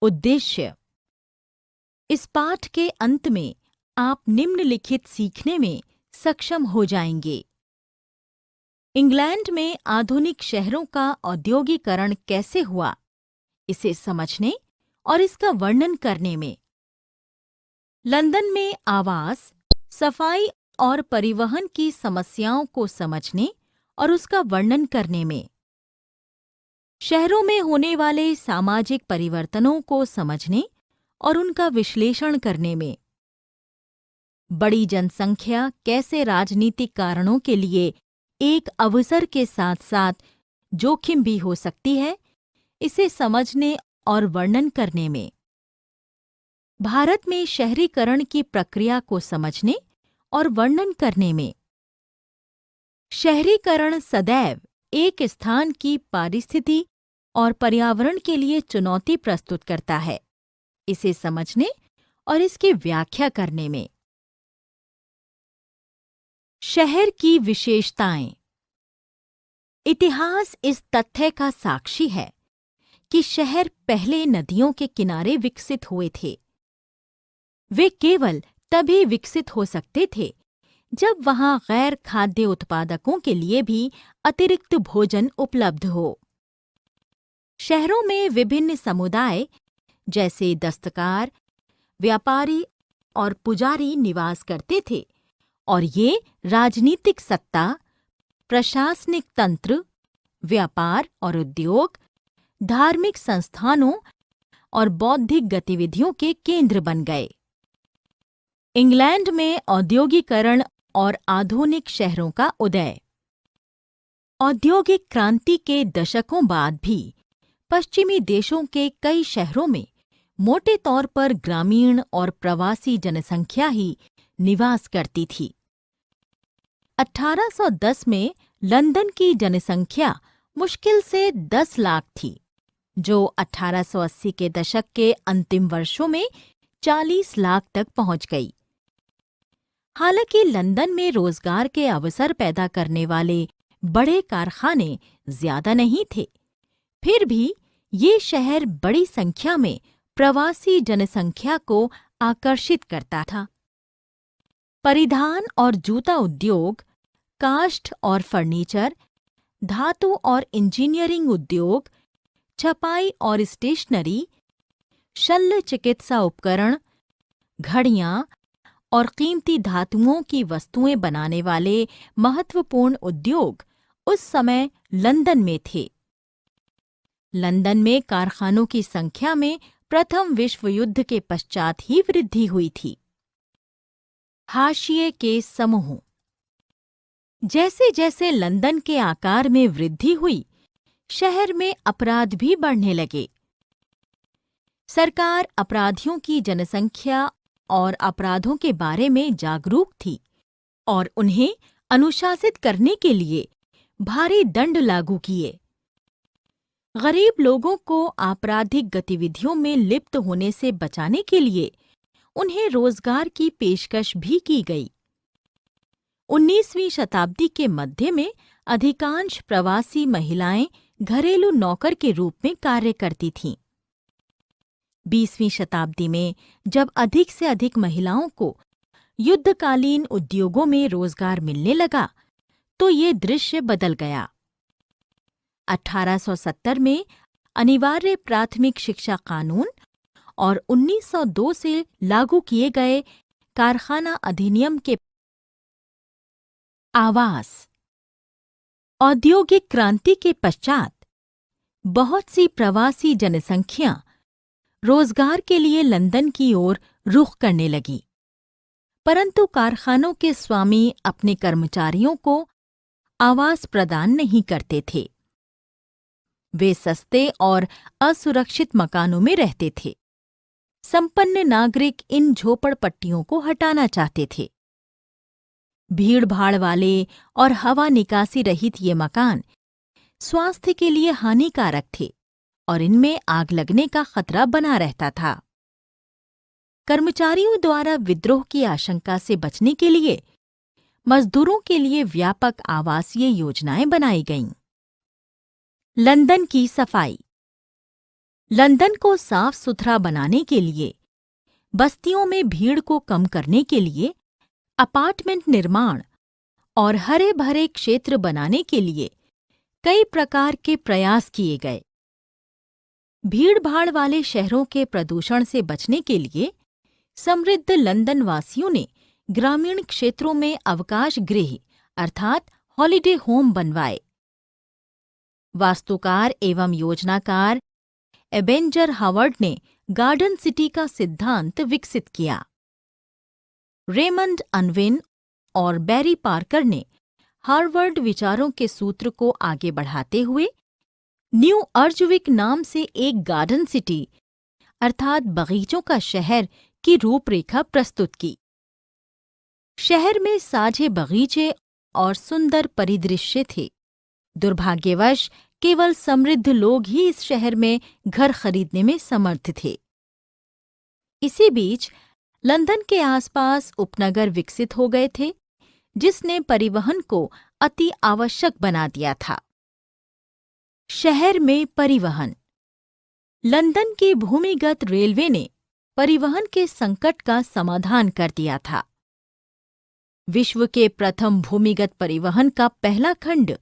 उद्देश्य। इस पाठ के अंत में आप निम्नलिखित सीखने में सक्षम हो जाएंगे। इंग्लैंड में आधुनिक शहरों का औद्योगीकरण कैसे हुआ, इसे समझने और इसका वर्णन करने में। लंदन में आवास, सफाई और परिवहन की समस्याओं को समझने और उसका वर्णन करने में। शहरों में होने वाले सामाजिक परिवर्तनों को समझने और उनका विश्लेषण करने में। बड़ी जनसंख्या कैसे राजनीतिक कारणों के लिए एक अवसर के साथ साथ जोखिम भी हो सकती है, इसे समझने और वर्णन करने में। भारत में शहरीकरण की प्रक्रिया को समझने और वर्णन करने में। शहरीकरण सदैव एक स्थान की पारिस्थिति और पर्यावरण के लिए चुनौती प्रस्तुत करता है, इसे समझने और इसकी व्याख्या करने में। शहर की विशेषताएं। इतिहास इस तथ्य का साक्षी है कि शहर पहले नदियों के किनारे विकसित हुए थे। वे केवल तभी विकसित हो सकते थे जब वहां गैर खाद्य उत्पादकों के लिए भी अतिरिक्त भोजन उपलब्ध हो। शहरों में विभिन्न समुदाय जैसे दस्तकार, व्यापारी और पुजारी निवास करते थे और ये राजनीतिक सत्ता, प्रशासनिक तंत्र, व्यापार और उद्योग, धार्मिक संस्थानों और बौद्धिक गतिविधियों के केंद्र बन गए। इंग्लैंड में औद्योगीकरण और आधुनिक शहरों का उदय। औद्योगिक क्रांति के दशकों बाद भी पश्चिमी देशों के कई शहरों में मोटे तौर पर ग्रामीण और प्रवासी जनसंख्या ही निवास करती थी। 1810 में लंदन की जनसंख्या मुश्किल से 10 लाख थी, जो 1880 के दशक के अंतिम वर्षों में 40 लाख तक पहुंच गई। हालांकि लंदन में रोजगार के अवसर पैदा करने वाले बड़े कारखाने ज्यादा नहीं थे, फिर भी ये शहर बड़ी संख्या में प्रवासी जनसंख्या को आकर्षित करता था। परिधान और जूता उद्योग, काष्ठ और फर्नीचर, धातु और इंजीनियरिंग उद्योग, छपाई और स्टेशनरी, शल्य चिकित्सा उपकरण, घड़ियां और कीमती धातुओं की वस्तुएं बनाने वाले महत्वपूर्ण उद्योग उस समय लंदन में थे। लंदन में कारखानों की संख्या में प्रथम विश्व युद्ध के पश्चात ही वृद्धि हुई थी। हाशिए के समूह। जैसे जैसे लंदन के आकार में वृद्धि हुई, शहर में अपराध भी बढ़ने लगे। सरकार अपराधियों की जनसंख्या और अपराधों के बारे में जागरूक थी और उन्हें अनुशासित करने के लिए भारी दंड लागू किए। गरीब लोगों को आपराधिक गतिविधियों में लिप्त होने से बचाने के लिए उन्हें रोजगार की पेशकश भी की गई। 19वीं शताब्दी के मध्य में अधिकांश प्रवासी महिलाएं घरेलू नौकर के रूप में कार्य करती थीं। 20वीं शताब्दी में जब अधिक से अधिक महिलाओं को युद्धकालीन उद्योगों में रोजगार मिलने लगा, तो ये दृश्य बदल गया। 1870 में अनिवार्य प्राथमिक शिक्षा कानून और 1902 से लागू किए गए कारखाना अधिनियम के आवास। औद्योगिक क्रांति के पश्चात बहुत सी प्रवासी जनसंख्या रोजगार के लिए लंदन की ओर रुख करने लगी, परंतु कारखानों के स्वामी अपने कर्मचारियों को आवास प्रदान नहीं करते थे। वे सस्ते और असुरक्षित मकानों में रहते थे। संपन्न नागरिक इन झोपड़पट्टियों को हटाना चाहते थे। भीड़-भाड़ वाले और हवा निकासी रहित ये मकान स्वास्थ्य के लिए हानिकारक थे और इनमें आग लगने का खतरा बना रहता था। कर्मचारियों द्वारा विद्रोह की आशंका से बचने के लिए मजदूरों के लिए व्यापक आवासीय योजनाएं बनाई गईं। लंदन की सफाई। लंदन को साफ सुथरा बनाने के लिए, बस्तियों में भीड़ को कम करने के लिए अपार्टमेंट निर्माण और हरे भरे क्षेत्र बनाने के लिए कई प्रकार के प्रयास किए गए। भीड़-भाड़ वाले शहरों के प्रदूषण से बचने के लिए समृद्ध लंदन वासियों ने ग्रामीण क्षेत्रों में अवकाश गृह अर्थात हॉलिडे होम बनवाए। वास्तुकार एवं योजनाकार एबेंजर हावर्ड ने गार्डन सिटी का सिद्धांत विकसित किया। रेमंड अनविन और बैरी पार्कर ने हार्वर्ड विचारों के सूत्र को आगे बढ़ाते हुए न्यू अर्जविक नाम से एक गार्डन सिटी अर्थात बगीचों का शहर की रूपरेखा प्रस्तुत की। शहर में साझे बगीचे और सुंदर परिदृश्य थे। दुर्भाग्यवश केवल समृद्ध लोग ही इस शहर में घर खरीदने में समर्थ थे। इसी बीच लंदन के आसपास उपनगर विकसित हो गए थे, जिसने परिवहन को अति आवश्यक बना दिया था। शहर में परिवहन। लंदन की भूमिगत रेलवे ने परिवहन के संकट का समाधान कर दिया था। विश्व के प्रथम भूमिगत परिवहन का पहला खंड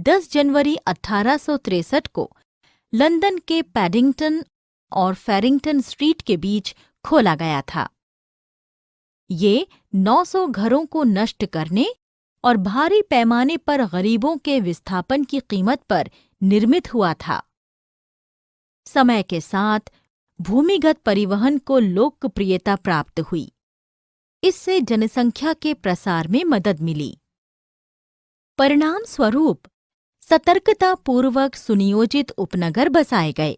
10 जनवरी 1863 को लंदन के पैडिंगटन और फेरिंगटन स्ट्रीट के बीच खोला गया था। ये 900 घरों को नष्ट करने और भारी पैमाने पर गरीबों के विस्थापन की कीमत पर निर्मित हुआ था। समय के साथ भूमिगत परिवहन को लोकप्रियता प्राप्त हुई। इससे जनसंख्या के प्रसार में मदद मिली। परिणाम स्वरूप सतर्कतापूर्वक सुनियोजित उपनगर बसाए गए।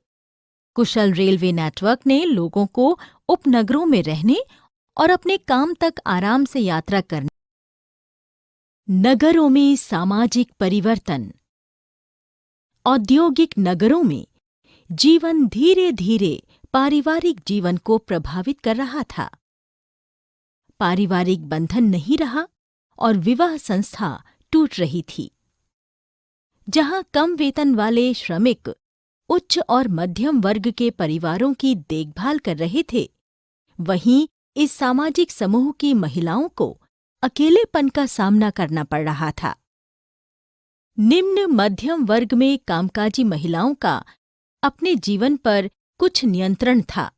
कुशल रेलवे नेटवर्क ने लोगों को उपनगरों में रहने और अपने काम तक आराम से यात्रा करने। नगरों में सामाजिक परिवर्तन। औद्योगिक नगरों में जीवन धीरे धीरे पारिवारिक जीवन को प्रभावित कर रहा था। पारिवारिक बंधन नहीं रहा और विवाह संस्था टूट रही थी। जहां कम वेतन वाले श्रमिक उच्च और मध्यम वर्ग के परिवारों की देखभाल कर रहे थे, वहीं इस सामाजिक समूह की महिलाओं को अकेलेपन का सामना करना पड़ रहा था। निम्न मध्यम वर्ग में कामकाजी महिलाओं का अपने जीवन पर कुछ नियंत्रण था।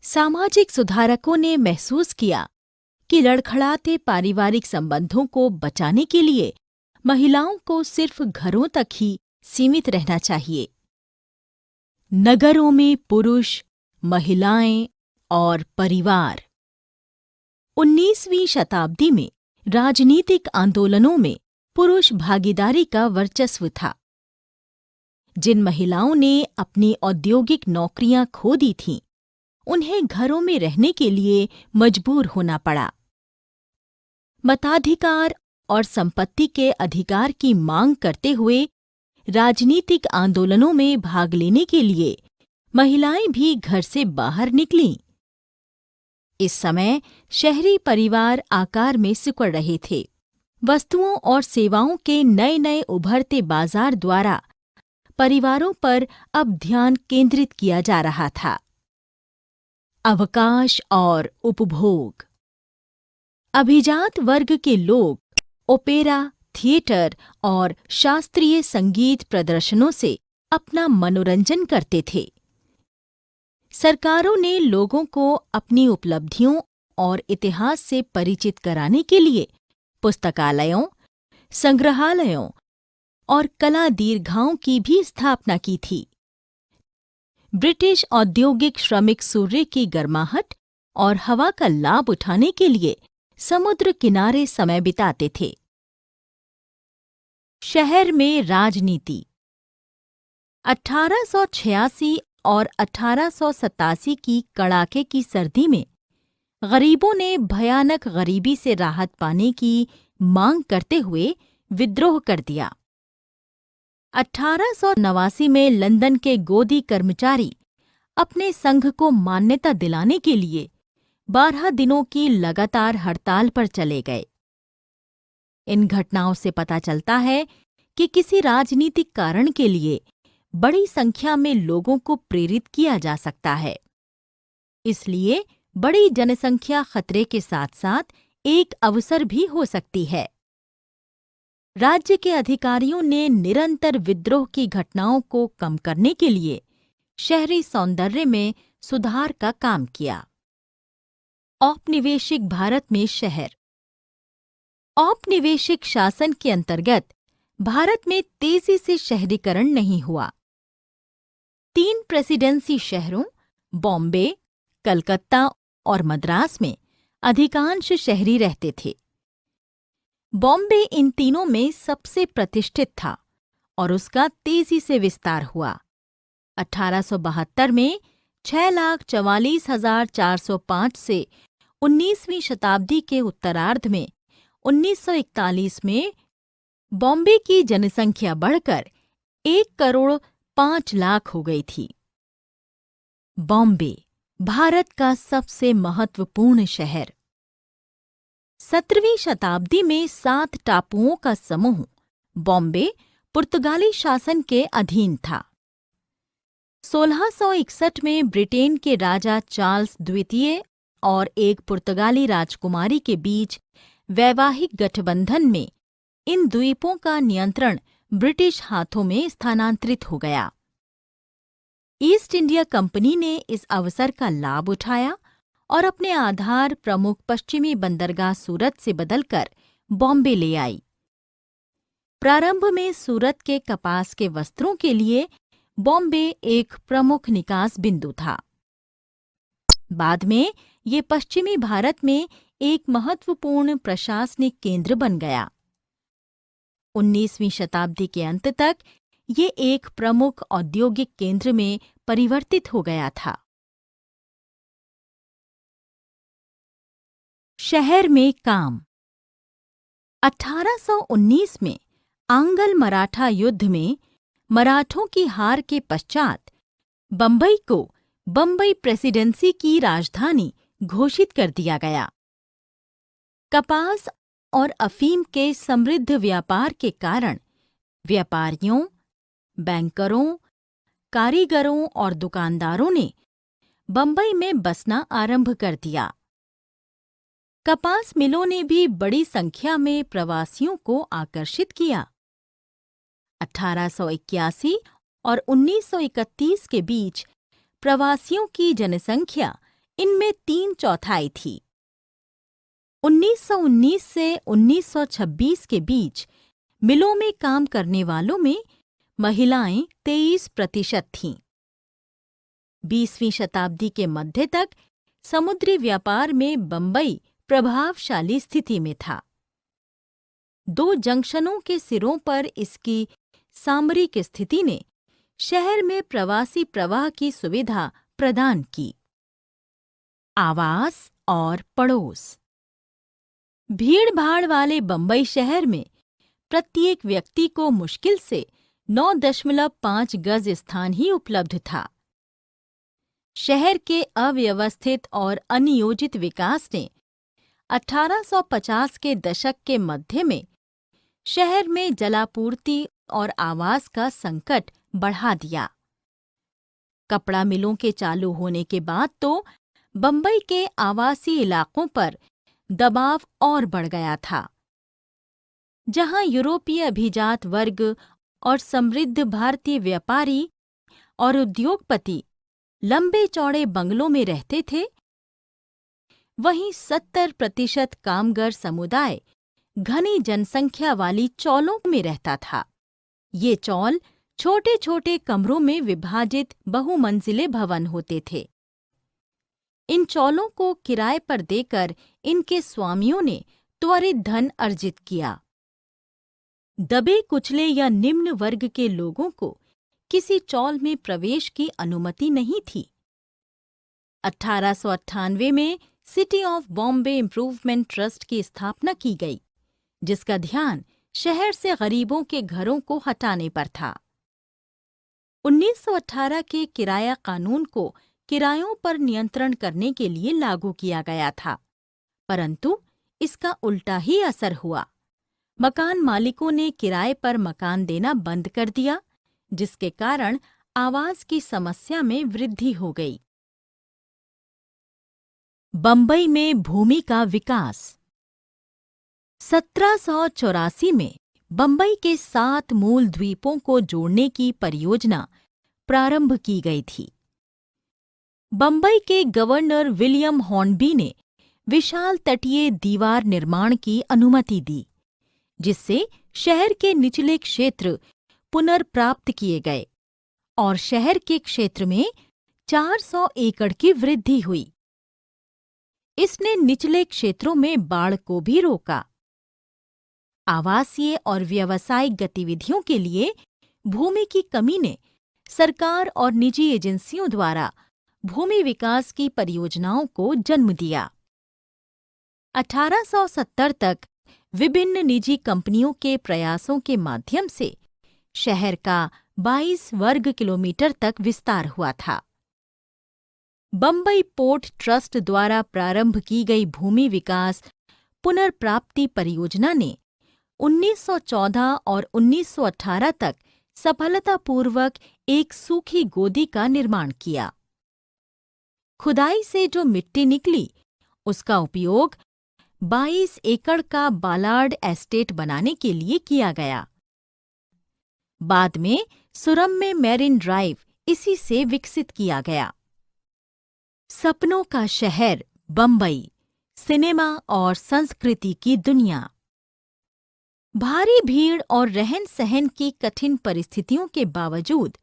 सामाजिक सुधारकों ने महसूस किया कि लड़खड़ाते पारिवारिक संबंधों को बचाने के लिए महिलाओं को सिर्फ घरों तक ही सीमित रहना चाहिए। नगरों में पुरुष, महिलाएं और परिवार। 19वीं शताब्दी में राजनीतिक आंदोलनों में पुरुष भागीदारी का वर्चस्व था। जिन महिलाओं ने अपनी औद्योगिक नौकरियां खो दी थीं, उन्हें घरों में रहने के लिए मजबूर होना पड़ा। मताधिकार और संपत्ति के अधिकार की मांग करते हुए राजनीतिक आंदोलनों में भाग लेने के लिए महिलाएं भी घर से बाहर निकलीं। इस समय शहरी परिवार आकार में सिकुड़ रहे थे। वस्तुओं और सेवाओं के नए नए उभरते बाजार द्वारा परिवारों पर अब ध्यान केंद्रित किया जा रहा था। अवकाश और उपभोग। अभिजात वर्ग के लोग ओपेरा, थिएटर और शास्त्रीय संगीत प्रदर्शनों से अपना मनोरंजन करते थे। सरकारों ने लोगों को अपनी उपलब्धियों और इतिहास से परिचित कराने के लिए पुस्तकालयों, संग्रहालयों और कला दीर्घाओं की भी स्थापना की थी। ब्रिटिश औद्योगिक श्रमिक सूर्य की गर्माहट और हवा का लाभ उठाने के लिए समुद्र किनारे समय बिताते थे। शहर में राजनीति। 1886 और 1887 की कड़ाके की सर्दी में गरीबों ने भयानक गरीबी से राहत पाने की मांग करते हुए विद्रोह कर दिया। 1889 में लंदन के गोदी कर्मचारी अपने संघ को मान्यता दिलाने के लिए 12 दिनों की लगातार हड़ताल पर चले गए। इन घटनाओं से पता चलता है कि किसी राजनीतिक कारण के लिए बड़ी संख्या में लोगों को प्रेरित किया जा सकता है। इसलिए बड़ी जनसंख्या खतरे के साथ-साथ एक अवसर भी हो सकती है। राज्य के अधिकारियों ने निरंतर विद्रोह की घटनाओं को कम करने के लिए शहरी सौंदर्य में सुधार का काम किया। औपनिवेशिक भारत में शहर। औपनिवेशिक शासन के अंतर्गत भारत में तेजी से शहरीकरण नहीं हुआ। 3 प्रेसिडेंसी शहरों बॉम्बे, कलकत्ता और मद्रास में अधिकांश शहरी रहते थे। बॉम्बे इन तीनों में सबसे प्रतिष्ठित था और उसका तेजी से विस्तार हुआ। 1872 में 6,44,405 से 19वीं शताब्दी के उत्तरार्ध में 1941 में बॉम्बे की जनसंख्या बढ़कर 1,05,00,000 हो गई थी। बॉम्बे भारत का सबसे महत्वपूर्ण शहर। 17वीं शताब्दी में 7 टापुओं का समूह बॉम्बे पुर्तगाली शासन के अधीन था। 1661 में ब्रिटेन के राजा चार्ल्स द्वितीय और एक पुर्तगाली राजकुमारी के बीच वैवाहिक गठबंधन में इन द्वीपों का नियंत्रण ब्रिटिश हाथों में स्थानांतरित हो गया। ईस्ट इंडिया कंपनी ने इस अवसर का लाभ उठाया और अपने आधार प्रमुख पश्चिमी बंदरगाह सूरत से बदलकर बॉम्बे ले आई। प्रारंभ में सूरत के कपास के वस्त्रों के लिए बॉम्बे एक प्रमुख निकास बिंदु था। बाद में ये पश्चिमी भारत में एक महत्वपूर्ण प्रशासनिक केंद्र बन गया। 19वीं शताब्दी के अंत तक ये एक प्रमुख औद्योगिक केंद्र में परिवर्तित हो गया था। शहर में काम। 1819 में आंग्ल मराठा युद्ध में मराठों की हार के पश्चात बम्बई को बम्बई प्रेसिडेंसी की राजधानी घोषित कर दिया गया। कपास और अफीम के समृद्ध व्यापार के कारण व्यापारियों, बैंकरों, कारीगरों और दुकानदारों ने बम्बई में बसना आरंभ कर दिया। कपास मिलों ने भी बड़ी संख्या में प्रवासियों को आकर्षित किया। 1881 और 1931 के बीच प्रवासियों की जनसंख्या इनमें 3/4 थी। 1919 से 1926 के बीच मिलों में काम करने वालों में महिलाएं 23% थीं। 20वीं शताब्दी के मध्य तक समुद्री व्यापार में बम्बई प्रभावशाली स्थिति में था। 2 जंक्शनों के सिरों पर इसकी सामरिक स्थिति ने शहर में प्रवासी प्रवाह की सुविधा प्रदान की। आवास और पड़ोस। भीड़-भाड़ वाले बम्बई शहर में प्रत्येक व्यक्ति को मुश्किल से 9.5 गज स्थान ही उपलब्ध था। शहर के अव्यवस्थित और अनियोजित विकास ने 1850 के दशक के मध्य में शहर में जलापूर्ति और आवास का संकट बढ़ा दिया। कपड़ा मिलों के चालू होने के बाद तो बम्बई के आवासीय इलाकों पर दबाव और बढ़ गया था। जहां यूरोपीय अभिजात वर्ग और समृद्ध भारतीय व्यापारी और उद्योगपति लंबे चौड़े बंगलों में रहते थे, वहीं 70% कामगार समुदाय घनी जनसंख्या वाली चौलों में रहता था। ये चौल छोटे छोटे कमरों में विभाजित बहुमंजिले भवन होते थे। इन चौलों को किराए पर देकर इनके स्वामियों ने त्वरित धन अर्जित किया। दबे कुचले या निम्न वर्ग के लोगों को किसी चौल में प्रवेश की अनुमति नहीं थी। 1898 में city of Bombay improvement trust की स्थापना की गई, जिसका ध्यान शहर से गरीबों के घरों को हटाने पर था। 1918 के किराया कानून को किरायों पर नियंत्रण करने के लिए लागू किया गया था, परंतु इसका उल्टा ही असर हुआ। मकान मालिकों ने किराए पर मकान देना बंद कर दिया, जिसके कारण आवाज की समस्या में वृद्धि हो गई। बंबई में भूमि का विकास। 1784 में बंबई के 7 मूल द्वीपों को जोड़ने की परियोजना प्रारंभ की गई थी। बंबई के गवर्नर विलियम हॉर्नबी ने विशाल तटीय दीवार निर्माण की अनुमति दी, जिससे शहर के निचले क्षेत्र पुनर्प्राप्त किए गए और शहर के क्षेत्र में 400 एकड़ की वृद्धि हुई। इसने निचले क्षेत्रों में बाढ़ को भी रोका। आवासीय और व्यावसायिक गतिविधियों के लिए भूमि की कमी ने सरकार और निजी एजेंसियों द्वारा भूमि विकास की परियोजनाओं को जन्म दिया। 1870 तक विभिन्न निजी कंपनियों के प्रयासों के माध्यम से शहर का 22 वर्ग किलोमीटर तक विस्तार हुआ था। बंबई पोर्ट ट्रस्ट द्वारा प्रारंभ की गई भूमि विकास पुनर्प्राप्ति परियोजना ने 1914 और 1918 तक सफलतापूर्वक एक सूखी गोदी का निर्माण किया। खुदाई से जो मिट्टी निकली, उसका उपयोग 22 एकड़ का बालार्ड एस्टेट बनाने के लिए किया गया। बाद में सुरम्य मैरिन ड्राइव इसी से विकसित किया गया। सपनों का शहर बंबई, सिनेमा और संस्कृति की दुनिया। भारी भीड़ और रहन-सहन की कठिन परिस्थितियों के बावजूद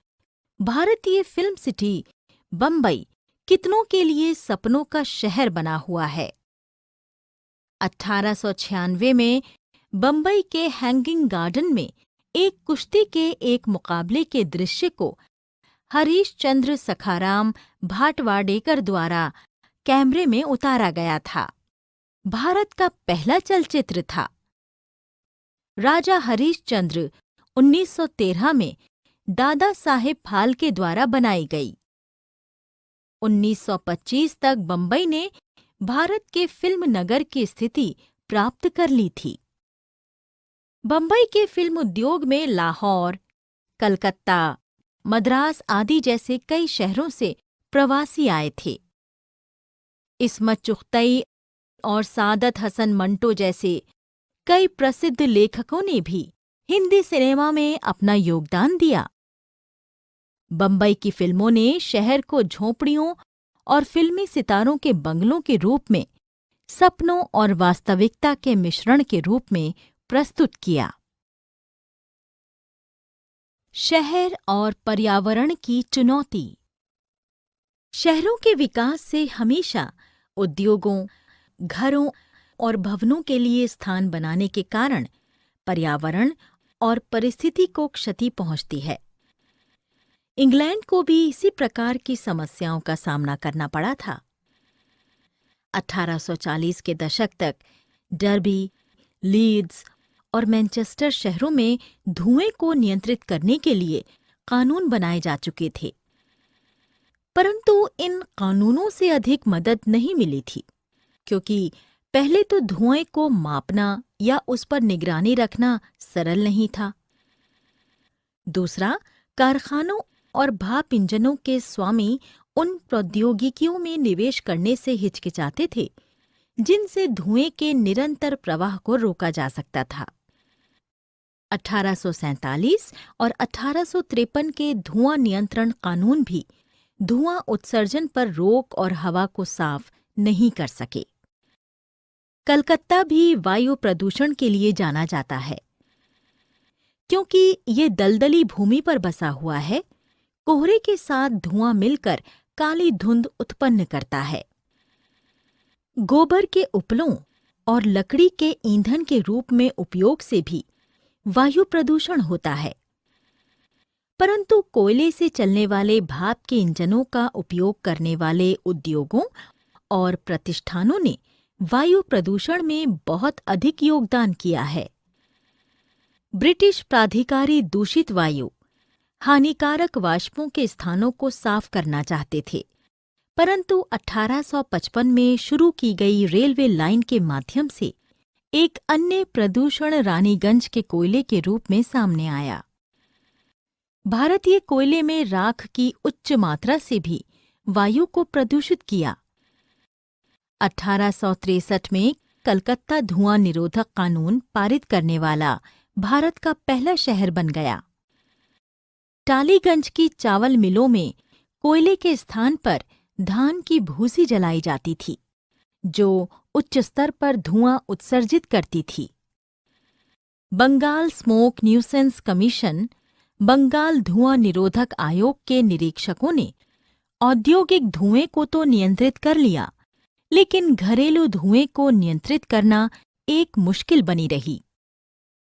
भारतीय फिल्म सिटी बंबई कितनों के लिए सपनों का शहर बना हुआ है। 1896 में बंबई के हैंगिंग गार्डन में एक कुश्ती के एक मुकाबले के दृश्य को हरीश चंद्र सखाराम भाटवाडेकर द्वारा कैमरे में उतारा गया था। भारत का पहला चलचित्र था। राजा हरीश चंद्र 1913 में दादा साहेब फाल्के द्वारा बनाई गई। 1925 तक बंबई ने भारत के फिल्म नगर की स्थिति प्राप्त कर ली थी। बंबई के फिल्म उद्योग में लाहौर, कलकत्ता, मद्रास आदि जैसे कई शहरों से प्रवासी आए थे। इस्मत चुगतई और सादत हसन मंटो जैसे कई प्रसिद्ध लेखकों ने भी हिंदी सिनेमा में अपना योगदान दिया। बंबई की फिल्मों ने शहर को झोंपड़ियों और फिल्मी सितारों के बंगलों के रूप में सपनों और वास्तविकता के मिश्रण के रूप में प्रस्तुत किया। शहर और पर्यावरण की चुनौती। शहरों के विकास से हमेशा उद्योगों, घरों और भवनों के लिए स्थान बनाने के कारण पर्यावरण और परिस्थिति को क्षति पहुंचती है। इंग्लैंड को भी इसी प्रकार की समस्याओं का सामना करना पड़ा था। 1840 के दशक तक डर्बी, लीड्स और मैनचेस्टर शहरों में धुएं को नियंत्रित करने के लिए कानून बनाए जा चुके थे, परंतु इन कानूनों से अधिक मदद नहीं मिली थी, क्योंकि पहले तो धुएं को मापना या उस पर निगरानी रखना सरल नहीं था। दूसरा, कारखानों और भाप इंजनों के स्वामी उन प्रौद्योगिकियों में निवेश करने से हिचकिचाते थे जिनसे धुएं के निरंतर प्रवाह को रोका जा सकता था। 1847 और 1853 के धुआं नियंत्रण कानून भी धुआं उत्सर्जन पर रोक और हवा को साफ नहीं कर सके। कलकत्ता भी वायु प्रदूषण के लिए जाना जाता है। क्योंकि ये दलदली भूमि पर बसा हुआ है, कोहरे के साथ धुआं मिलकर काली धुंध उत्पन्न करता है। गोबर के उपलों और लकड़ी के ईंधन के रूप में उपयोग से भी वायु प्रदूषण होता है, परंतु कोयले से चलने वाले भाप के इंजनों का उपयोग करने वाले उद्योगों और प्रतिष्ठानों ने वायु प्रदूषण में बहुत अधिक योगदान किया है। ब्रिटिश प्राधिकारी दूषित वायु, हानिकारक वाष्पों के स्थानों को साफ करना चाहते थे, परंतु 1855 में शुरू की गई रेलवे लाइन के माध्यम से एक अन्य प्रदूषण रानीगंज के कोयले के रूप में सामने आया। भारतीय कोयले में राख की उच्च मात्रा से भी वायु को प्रदूषित किया। 1863 में कलकत्ता धुआं निरोधक कानून पारित करने वाला भारत का पहला शहर बन गया। टालीगंज की चावल मिलों में कोयले के स्थान पर धान की भूसी जलाई जाती थी, जो उच्च स्तर पर धुआं उत्सर्जित करती थी। Bengal smoke nuisance commission, Bengal धुआं निरोधक आयोग के निरीक्षकों ने औद्योगिक धुएं को तो नियंत्रित कर लिया, लेकिन घरेलू धुएं को नियंत्रित करना एक मुश्किल बनी रही।